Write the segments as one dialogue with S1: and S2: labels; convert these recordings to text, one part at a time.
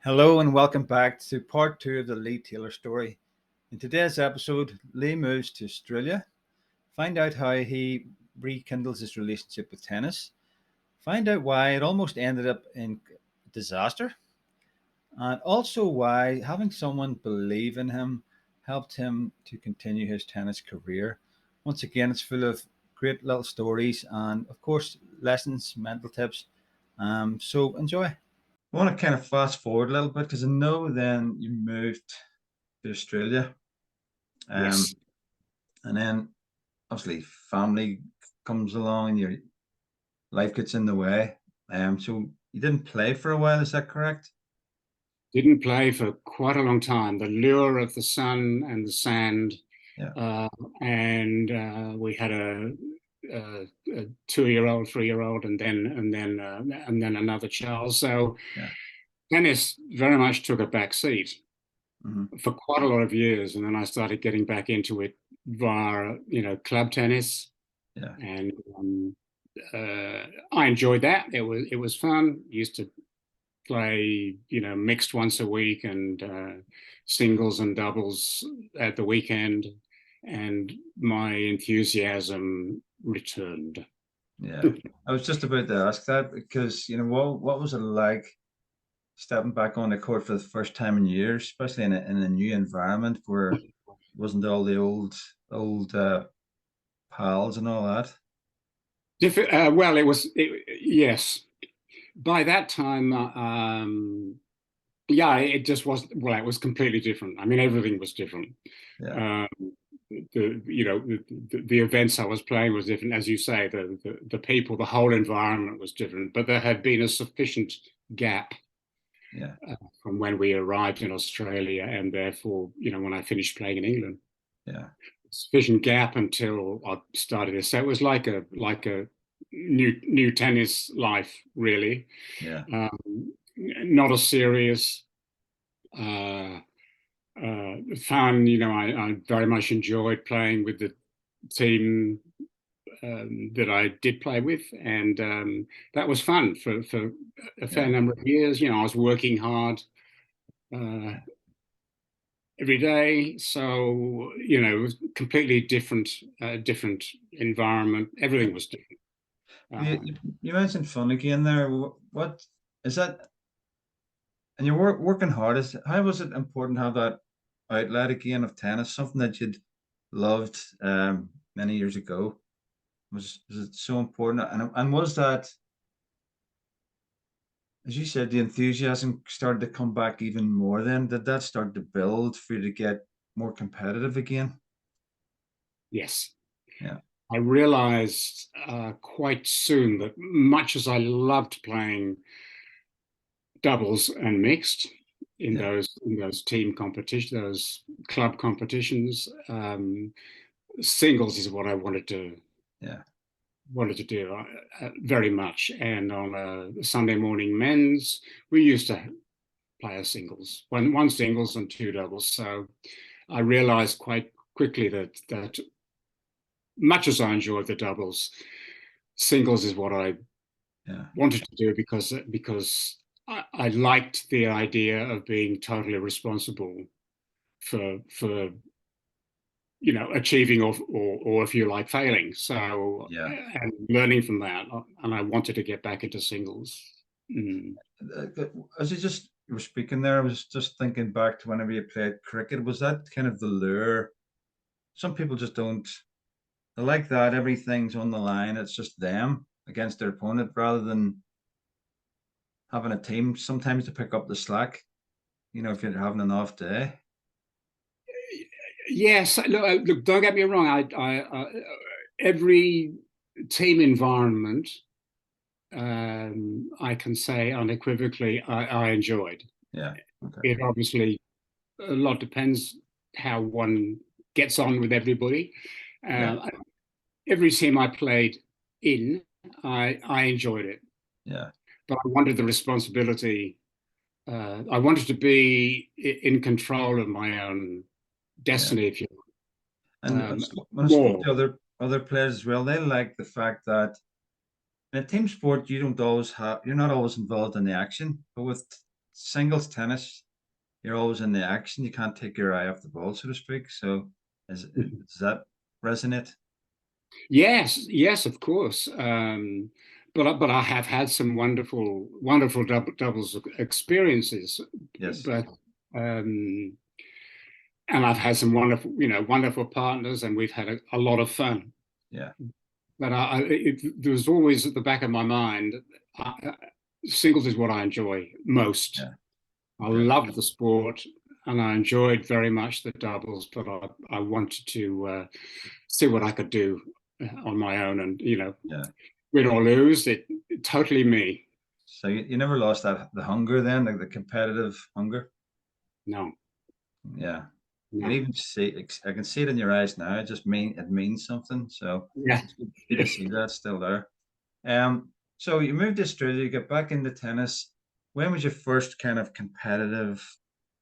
S1: Hello and welcome back to part two of the Lee Taylor story. In today's episode, Lee moves to Australia, find out how he rekindles his relationship with tennis, find out why it almost ended up in disaster, and also why having someone believe in him helped him to continue his tennis career. Once again, it's full of great little stories and, of course, lessons, mental tips. So enjoy. I want to kind of fast forward a little bit because I know then you moved to Australia, um,
S2: Yes,
S1: and then obviously family comes along and your life gets in the way. So you didn't play for a while, is that correct?
S2: didn't play for quite a long time. The lure of the sun and the sand,
S1: Yeah,
S2: uh, and we had a 2-year-old, 3-year-old, and then another child. So
S1: yeah,
S2: tennis very much took a back seat
S1: hmm,
S2: for quite a lot of years, and then I started getting back into it via club tennis,
S1: yeah,
S2: and uh, I enjoyed that. It was fun. Used to play, mixed once a week and singles and doubles at the weekend, and my enthusiasm returned.
S1: yeah. I was just about to ask that because what was it like stepping back on the court for the first time in years, especially in a new environment where wasn't all the old pals and all that?
S2: Well, yes. By that time, yeah, it just was. Well, it was completely different. I mean, everything was different.
S1: Yeah,
S2: Um, the events I was playing was different, as you say. The people, the whole environment was different. But there had been a sufficient gap
S1: yeah,
S2: from when we arrived in Australia, and therefore, when I finished playing in England,
S1: yeah,
S2: sufficient gap until I started this. So it was like a new tennis life, really.
S1: yeah.
S2: Not as serious. Uh, Fun. I very much enjoyed playing with the team that I did play with, and that was fun for a fair
S1: Yeah.
S2: number of years. I was working hard uh, every day, so it was completely different environment. Everything was different.
S1: You,
S2: Uh,
S1: you you mentioned fun again there. What is that? And you're working hard. How was it important to have that outlet again of tennis, something that you'd loved many years ago? Was it so important? And was that, as you said, the enthusiasm started to come back even more then? Did that start to build for you to get more competitive again?
S2: yes,
S1: Yeah,
S2: I realized quite soon that much as I loved playing doubles and mixed in
S1: yeah,
S2: those team competitions, those club competitions. Singles is what I
S1: yeah,
S2: wanted to do very much. And on a Sunday morning men's, we used to play a singles, one singles and two doubles. So I realized quite quickly that much as I enjoyed the doubles, singles is what I
S1: yeah,
S2: wanted to do because I liked the idea of being totally responsible for achieving or if you like failing. So
S1: yeah.
S2: and learning from that, and I wanted to get back into singles. Mm.
S1: As you were speaking there, I was just thinking back to whenever you played cricket. Was that kind of the lure? Some people just don't. They like that everything's on the line. It's just them against their opponent rather than having a team sometimes to pick up the slack. If you're having an off day.
S2: Yes, look, don't get me wrong. Every team environment, I can say unequivocally, I enjoyed.
S1: Yeah. Okay.
S2: It obviously a lot depends how one gets on with everybody.
S1: Yeah.
S2: Uh, every team I played in, I enjoyed it,
S1: Yeah.
S2: but I wanted the responsibility. I wanted to be in control of my own
S1: Yeah.
S2: destiny, if you
S1: And when I spoke
S2: more.
S1: to other players as well, they like the fact that in a team sport you don't always have you're not always involved in the action, but with singles tennis, you're always in the action. You can't take your eye off the ball, so to speak. So, does that resonate?
S2: Yes, of course. But I have had some wonderful doubles experiences.
S1: Yes.
S2: But um, and I've had some wonderful partners, and we've had a lot of fun.
S1: Yeah.
S2: But there was always at the back of my mind, singles is what I enjoy most.
S1: Yeah.
S2: I
S1: Okay.
S2: loved the sport, and I enjoyed very much the doubles, but I wanted to see what I could do on my own, and
S1: Yeah.
S2: win or lose, it totally me.
S1: So you never lost the hunger then, like the competitive hunger.
S2: No,
S1: Yeah. You can
S2: no,
S1: even see, I can see it in your eyes now. It means something. So
S2: yeah.
S1: it's good to see that still there. So you moved to Australia, you got back into tennis. When was your first kind of competitive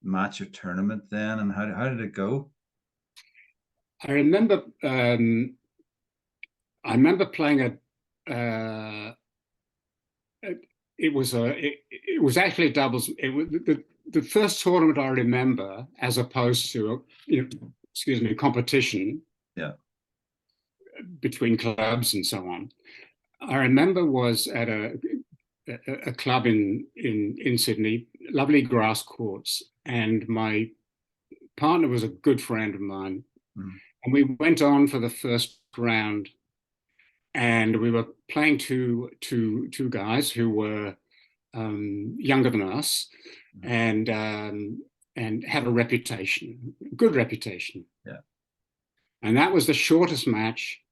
S1: match or tournament then, and how did it go?
S2: I remember, I remember playing it was actually doubles. It was the first tournament I remember, as opposed to excuse me, competition
S1: Yeah.
S2: between clubs and so on. I remember was at a club in Sydney, lovely grass courts, and my partner was a good friend of mine,
S1: Mm.
S2: and we went on for the first round, and we were playing two guys who were younger than us,
S1: Mm.
S2: and had a reputation, good reputation,
S1: Yeah.
S2: and that was the shortest match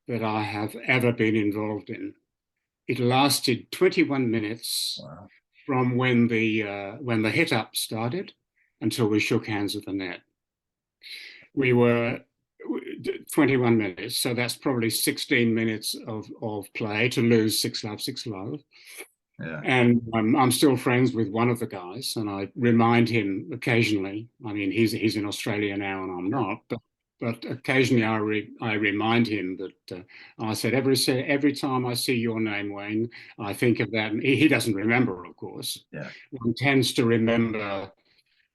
S2: that I have ever been involved in. It lasted 21 minutes
S1: Wow.
S2: from when the hit up started until we shook hands at the net. We were 21 minutes, so that's probably 16 minutes of play to lose 6-love, 6-love.
S1: Yeah.
S2: And I'm still friends with one of the guys, and I remind him occasionally. I mean, he's in Australia now, and I'm not, but occasionally I remind him that I said every time I see your name, Wayne, I think of that. And he doesn't remember, of course.
S1: Yeah.
S2: One tends to remember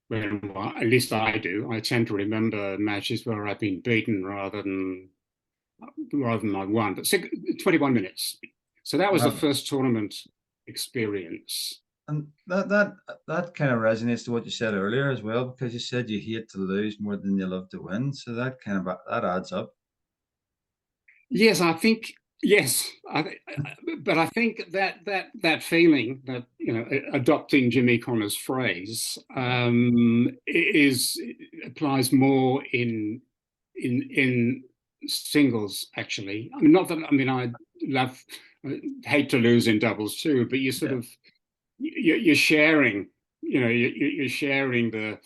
S2: when, well, at least I do. I tend to remember matches where I've been beaten rather than I won. But 21 minutes. So that was the
S1: Wow.
S2: first tournament experience.
S1: And that kind of resonates to what you said earlier as well, because you said you hate to lose more than you love to win. So that kind of that adds up.
S2: Yes, I think yes, but I think that feeling that adopting Jimmy Connor's phrase
S1: Yeah.
S2: is applies more in singles actually. I mean, not that I mean I love hate to lose in doubles too, but you sort
S1: Yeah.
S2: of you're sharing, you're sharing the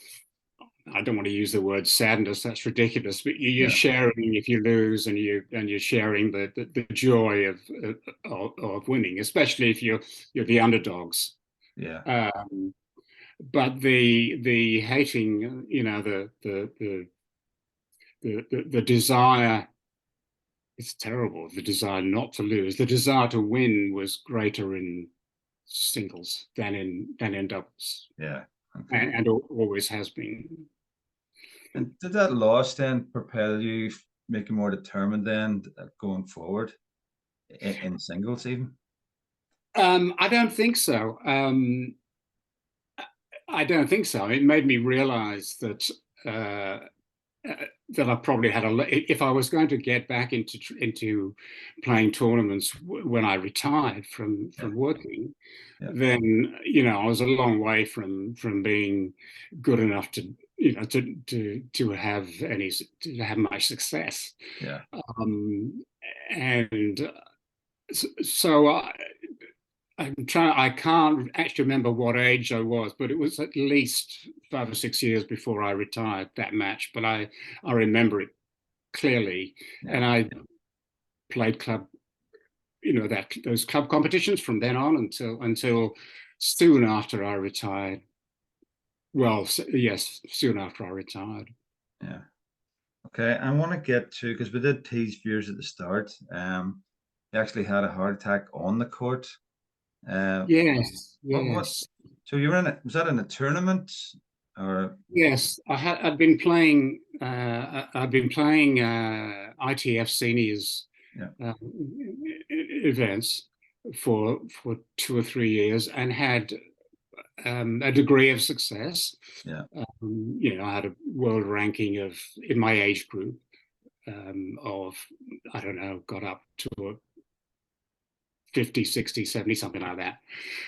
S2: I don't want to use the word sadness. That's ridiculous. But you're
S1: Yeah.
S2: sharing if you lose, and you're sharing the joy of winning, especially if you're the underdogs.
S1: Yeah.
S2: Um, but the hating, the desire. It's terrible. The desire not to lose. The desire to win was greater in singles than in doubles,
S1: Yeah. Okay.
S2: and always has been.
S1: And did that loss then propel you, make you more determined then going forward in singles even?
S2: I don't think so. I don't think so. It made me realize uh, that I probably had if I was going to get back into playing tournaments when I retired
S1: Yeah.
S2: from working,
S1: Yeah.
S2: then I was a long way from being good enough to to have much success.
S1: Yeah.
S2: Um, and so I can't actually remember what age I was, but it was at least 5 or 6 years before I retired that match. But I remember it clearly,
S1: Yeah.
S2: and I played club, those club competitions from then on until soon after I retired. Well, yes, soon after I retired.
S1: Yeah. Okay. I want to get to, because we did tease viewers at the start. He actually had a heart attack on the court. Uh,
S2: Yes,
S1: what
S2: yes.
S1: So you were in it. Was that in a tournament or?
S2: Yes, I'd been playing. I'd been playing ITF seniors
S1: Yeah.
S2: events for 2 or 3 years, and had a degree of success.
S1: Yeah.
S2: I had a world ranking of, in my age group, of, I don't know, got up to a 50, 60, 70, something like that.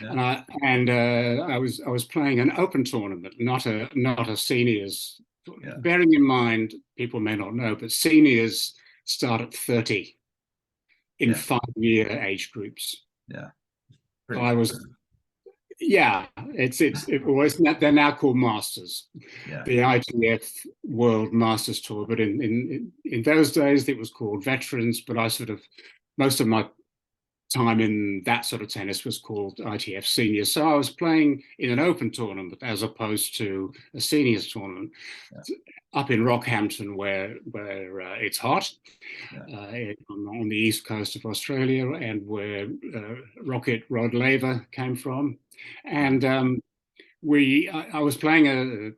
S1: Yeah.
S2: And I was playing an open tournament, not a seniors.
S1: Yeah.
S2: Bearing in mind, people may not know, but seniors start at 30 in
S1: Yeah.
S2: 5-year age groups.
S1: Yeah.
S2: So
S1: Pretty
S2: I was,
S1: competitive.
S2: yeah, it was, they're now called Masters,
S1: Yeah.
S2: the ITF World Masters Tour. But in those days, it was called Veterans. But I sort of, most of my time in that sort of tennis was called ITF Seniors. So I was playing in an open tournament as opposed to a seniors tournament,
S1: Yeah.
S2: up in Rockhampton, where it's hot,
S1: Yeah.
S2: on the east coast of Australia, and where Rocket Rod Laver came from. And I was playing a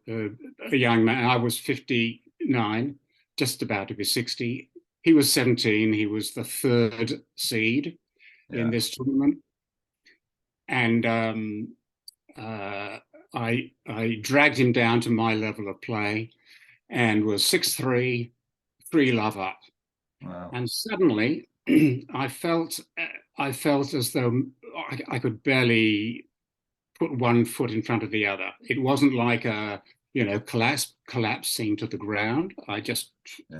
S2: young man. I was 59, just about to be 60. He was 17. He was the third seed in
S1: Yeah.
S2: this tournament, and I dragged him down to my level of play, and was 6-3, 3-love up.
S1: Wow.
S2: And suddenly, I felt as though I could barely put one foot in front of the other. It wasn't like a collapsing to the ground. I just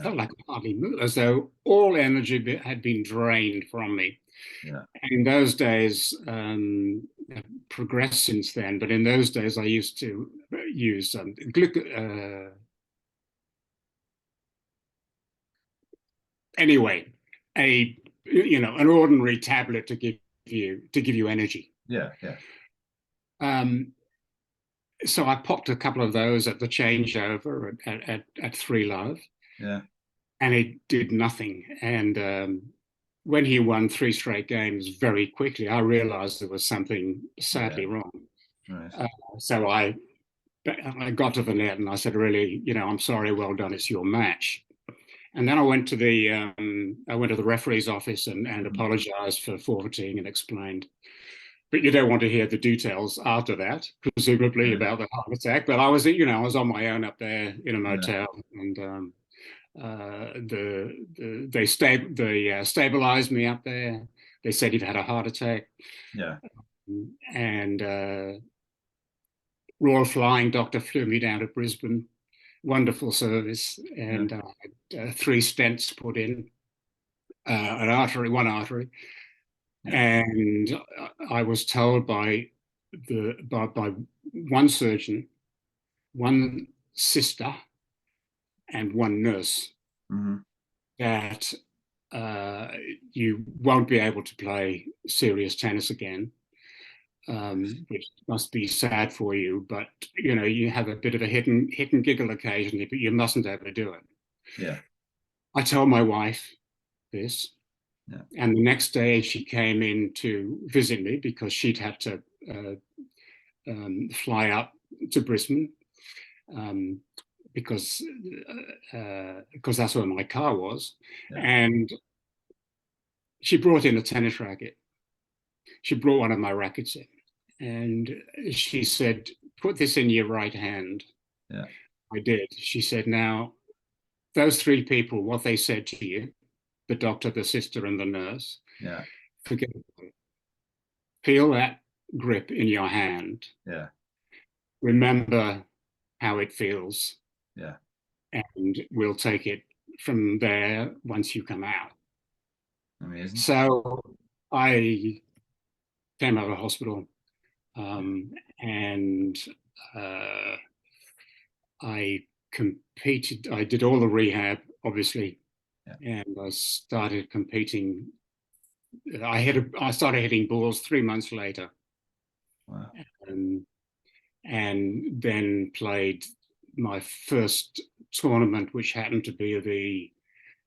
S2: felt like I hardly moved, as though all energy had been drained from me.
S1: Yeah.
S2: In those days, progressed since then, but in those days I used to use anyway, an ordinary tablet to give you energy.
S1: Yeah. Yeah.
S2: So I popped a couple of those at the changeover at 3-love.
S1: Yeah.
S2: And it did nothing. And when he won 3 straight games very quickly, I realized there was something sadly wrong.
S1: Right.
S2: So I got to the net and I said, really, I'm sorry, well done, it's your match. And then I went to the referee's office and apologized for forfeiting and explained. But you don't want to hear the details after that, presumably about the heart attack. But I was on my own up there in a motel, and they stabilized me up there. They said he'd had a heart attack.
S1: Yeah.
S2: And Royal Flying Doctor flew me down to Brisbane. Wonderful service, and I had 3 stents put in, one artery, and I was told by one surgeon, one sister, and one nurse that you won't be able to play serious tennis again, which must be sad for you. But you have a bit of a hit and giggle occasionally, but you mustn't ever do it.
S1: Yeah.
S2: I told my wife this,
S1: Yeah.
S2: and the next day she came in to visit me because she'd had to fly up to Brisbane. Because that's where my car was.
S1: Yeah.
S2: And she brought in a tennis racket. She brought one of my rackets in, and she said, "Put this in your right hand."
S1: Yeah.
S2: I did. She said, "Now, those 3 people, what they said to you, the doctor, the sister, and the nurse, forget it. Feel that grip in your hand.
S1: Yeah.
S2: Remember how it feels.
S1: Yeah.
S2: And we'll take it from there once you come out."
S1: Amazing.
S2: So I came out of hospital, and I competed. I did all the rehab, obviously, and I started competing. I started hitting balls 3 months later.
S1: Wow.
S2: And then played my first tournament, which happened to be the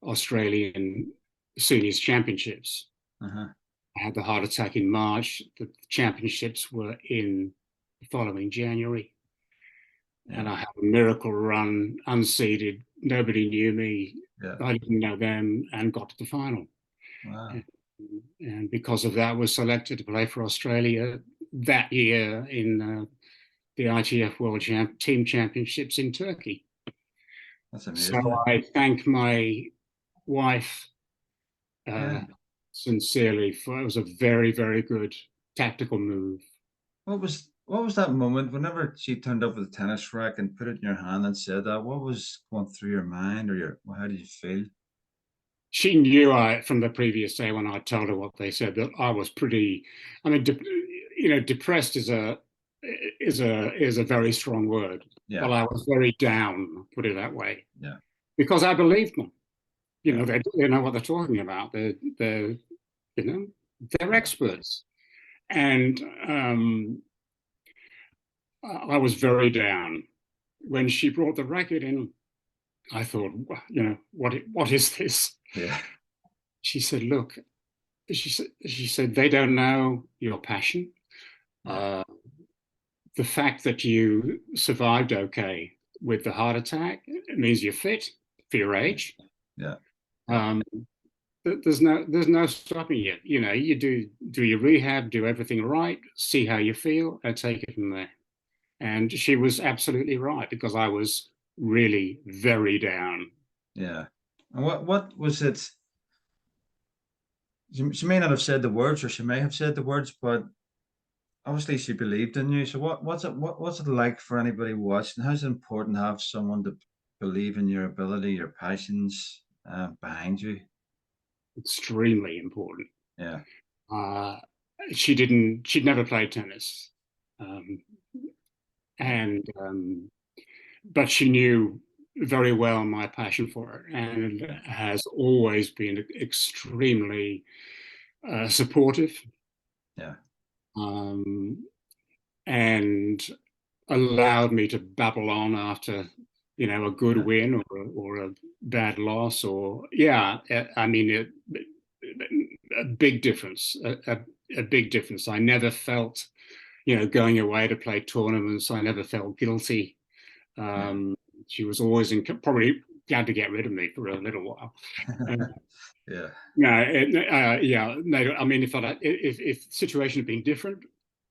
S2: Australian Seniors Championships. I had the heart attack in March. The championships were in the following January.
S1: Yeah.
S2: And I had a miracle run, unseeded. Nobody knew me.
S1: Yeah.
S2: I didn't know them, and got to the final.
S1: Wow.
S2: And because of that, was selected to play for Australia that year in the ITF World Team Championships in Turkey.
S1: That's
S2: So
S1: amazing.
S2: I thank my wife
S1: Yeah.
S2: sincerely for it. Was a very, very good tactical move.
S1: What was that moment whenever she turned up with a tennis racket and put it in your hand and said that? What was going through your mind, or how did you feel?
S2: She knew from the previous day when I told her what they said, that I was pretty. I mean, depressed is a very strong word,
S1: Yeah.
S2: but I was very down, put it that way,
S1: Yeah.
S2: because I believed them.
S1: Yeah.
S2: They know what they're talking about. They're
S1: Yeah.
S2: experts, and I was very down when she brought the racket in. I thought, what is this?
S1: Yeah.
S2: She said, look, she said they don't know your passion.
S1: Yeah.
S2: Uh, the fact that you survived okay with the heart attack means you're fit for your age.
S1: Yeah. Yeah.
S2: Um, there's no stopping you. You do your rehab, do everything right, see how you feel, and take it from there. And she was absolutely right, because I was really very down.
S1: Yeah. And what was it? She may not have said the words, or she may have said the words, but obviously she believed in you. So what's it like for anybody watching? How's it important to have someone to believe in your ability, your passions, behind you?
S2: Extremely important.
S1: Yeah.
S2: Uh, she'd never played tennis. Um,
S1: Yeah.
S2: and but she knew very well my passion for it, and has always been extremely supportive,
S1: Yeah.
S2: um, and allowed me to babble on after a good
S1: Yeah.
S2: win, or a bad loss, or I mean a big difference, a big difference. I never felt, going away to play tournaments, I never felt guilty.
S1: Yeah.
S2: um, she was always probably glad to get rid of me for a little while. Uh,
S1: Yeah.
S2: no, yeah, no. I mean, if the situation had been different,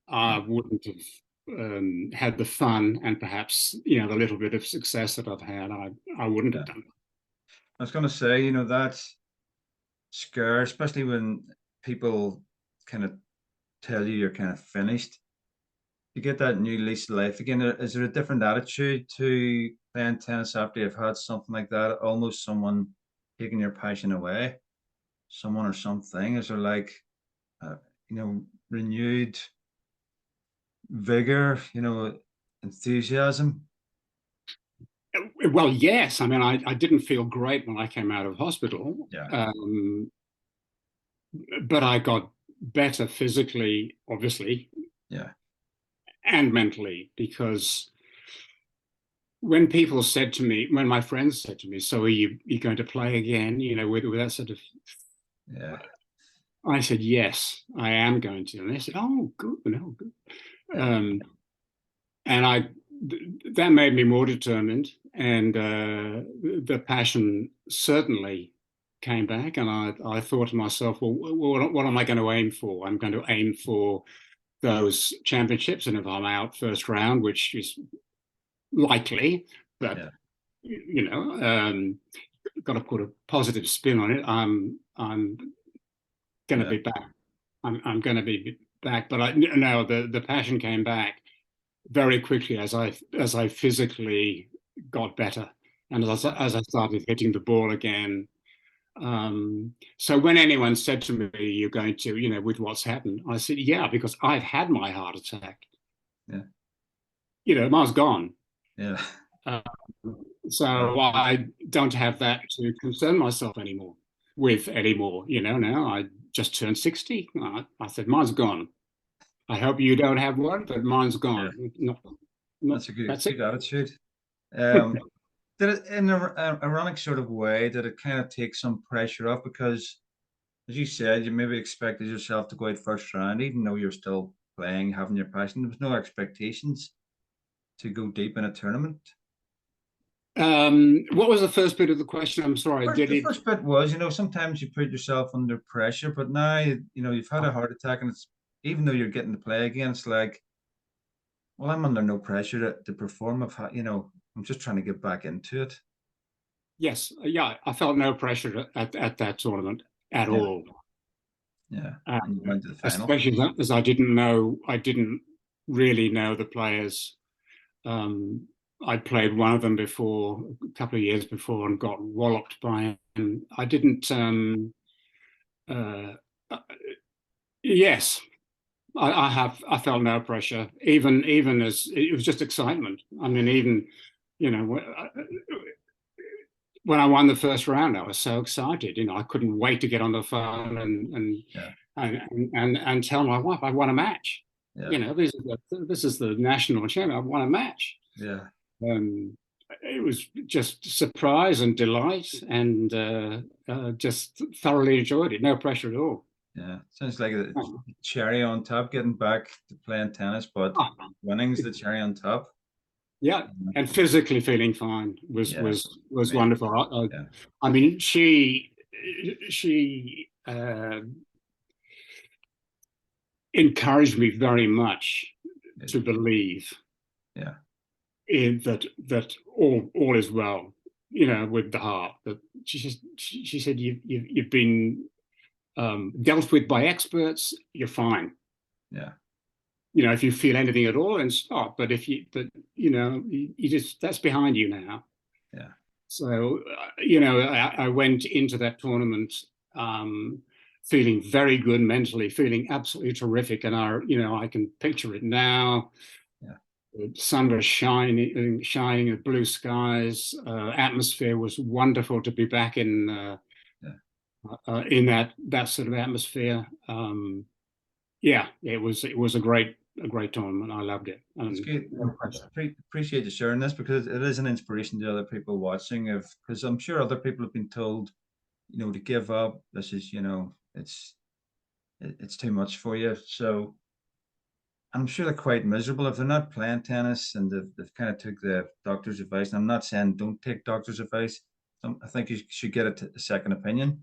S2: I
S1: Yeah.
S2: wouldn't have had the fun, and perhaps the little bit of success that I've had. I wouldn't
S1: Yeah.
S2: have done.
S1: I was going to say, that's scary, especially when people kind of tell you you're kind of finished. You get that new lease of life again. Is there a different attitude to playing tennis after you've had something like that? Almost someone taking your passion away, someone or something. Is there like, uh, renewed vigor, enthusiasm?
S2: Well, yes. I mean, I didn't feel great when I came out of hospital,
S1: Yeah.
S2: but I got better physically, obviously,
S1: Yeah.
S2: and mentally, because when my friends said to me, "So are you going to play again?" With that sort of,
S1: Yeah.
S2: I said, "Yes, I am going to." And they said, "Oh, good, no, good."
S1: Yeah.
S2: Um, and that made me more determined, and the passion certainly came back. And I thought to myself, well, what am I going to aim for? I'm going to aim for those championships, and if I'm out first round, which is likely, but
S1: Yeah.
S2: got to put a positive spin on it. I'm going to
S1: Yeah.
S2: be back. I'm going to be back. But no, the passion came back very quickly as I physically got better, and
S1: Yeah.
S2: as I started hitting the ball again. So when anyone said to me, "You're going to, with what's happened," I said, "Yeah, because I've had my heart attack.
S1: Yeah.
S2: Mine's gone."
S1: Yeah.
S2: Uh, so I don't have that to concern myself anymore. Now I just turned 60. I said, mine's gone. I hope you don't have one, but mine's
S1: Yeah.
S2: gone.
S1: That's a good
S2: That's it.
S1: good attitude. Um, did it in an ironic sort of way? Did it kind of take some pressure off? Because, as you said, you maybe expected yourself to go out first round, even though you're still playing, having your passion. There was no expectations to go deep in a tournament.
S2: What was the first bit of the question? I'm sorry.
S1: The first bit was, sometimes you put yourself under pressure, but now, you've had a heart attack, and it's, even though you're getting to play again, it's like, well, I'm under no pressure to perform. I'm just trying to get back into it.
S2: Yes, yeah, I felt no pressure at that tournament at
S1: Yeah.
S2: all.
S1: Yeah, and you went to the final.
S2: Especially as I didn't really know the players. I played one of them before, a couple of years before, and got walloped by him. I didn't. Yes, I felt no pressure, even as it was just excitement. I mean, even when I won the first round, I was so excited. I couldn't wait to get on the phone and tell my wife I won a match.
S1: Yeah.
S2: This is the national champion. I won a match.
S1: Yeah.
S2: It was just surprise and delight, and just thoroughly enjoyed it. No pressure at all.
S1: Yeah, sounds like a cherry on top, getting back to playing tennis, but winning's the cherry on top.
S2: Yeah, and physically feeling fine was wonderful. I mean, she encouraged me very much to believe in that all is well, with the heart. That she said you've been dealt with by experts, you're fine.
S1: Yeah.
S2: If you feel anything at all, then stop. But you just, that's behind you now.
S1: Yeah.
S2: So, I went into that tournament feeling very good mentally, feeling absolutely terrific. And I can picture it now.
S1: Yeah.
S2: The sun was shining, the blue skies, atmosphere was wonderful to be back in that sort of atmosphere. Yeah, it was a great tournament. I loved it.
S1: It's good. Appreciate you sharing this, because it is an inspiration to other people watching. Because I'm sure other people have been told, to give up. This is, it's too much for you. So I'm sure they're quite miserable if they're not playing tennis, and they've kind of took the doctor's advice. And I'm not saying don't take doctor's advice. I think you should get a second opinion.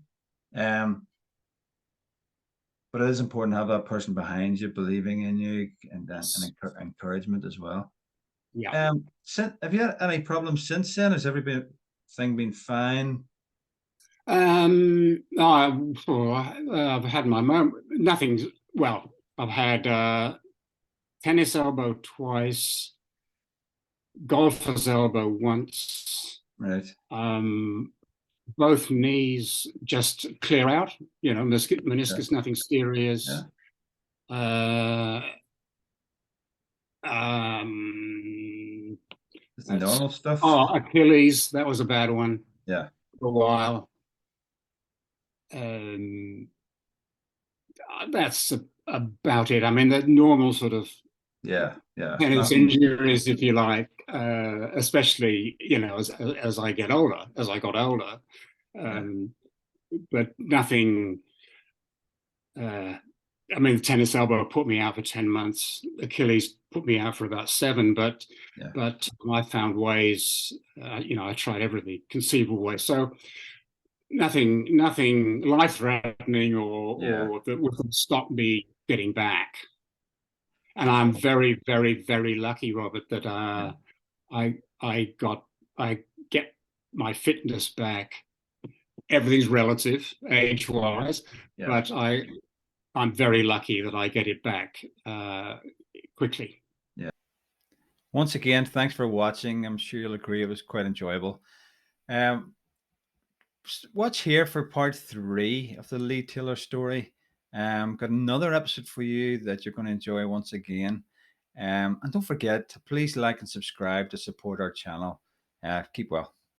S1: But it is important to have that person behind you, believing in you, and encouragement as well.
S2: Yeah.
S1: Have you had any problems since then? Has everything been fine?
S2: I've had my moment. Nothing. Well, I've had tennis elbow twice, golfer's elbow once.
S1: Right.
S2: Both knees just clear out. Meniscus, nothing serious.
S1: Yeah. It's the normal stuff.
S2: Oh, Achilles, that was a bad one.
S1: Yeah.
S2: For a while. That's about it. I mean, the normal sort of tennis injuries, if you like, especially as I got older. But nothing. I mean, the tennis elbow put me out for 10 months. Achilles put me out for about 7. But I found ways. I tried every conceivable way. So nothing life-threatening or that would stop me getting back. And I'm very, very, very lucky, Robert, that I get my fitness back. Everything's relative, age-wise, but I'm very lucky that I get it back quickly.
S1: Yeah. Once again, thanks for watching. I'm sure you'll agree it was quite enjoyable. Watch here for part 3 of the Lee Taylor story. Got another episode for you that you're going to enjoy once again. And don't forget to please like and subscribe to support our channel. Keep well.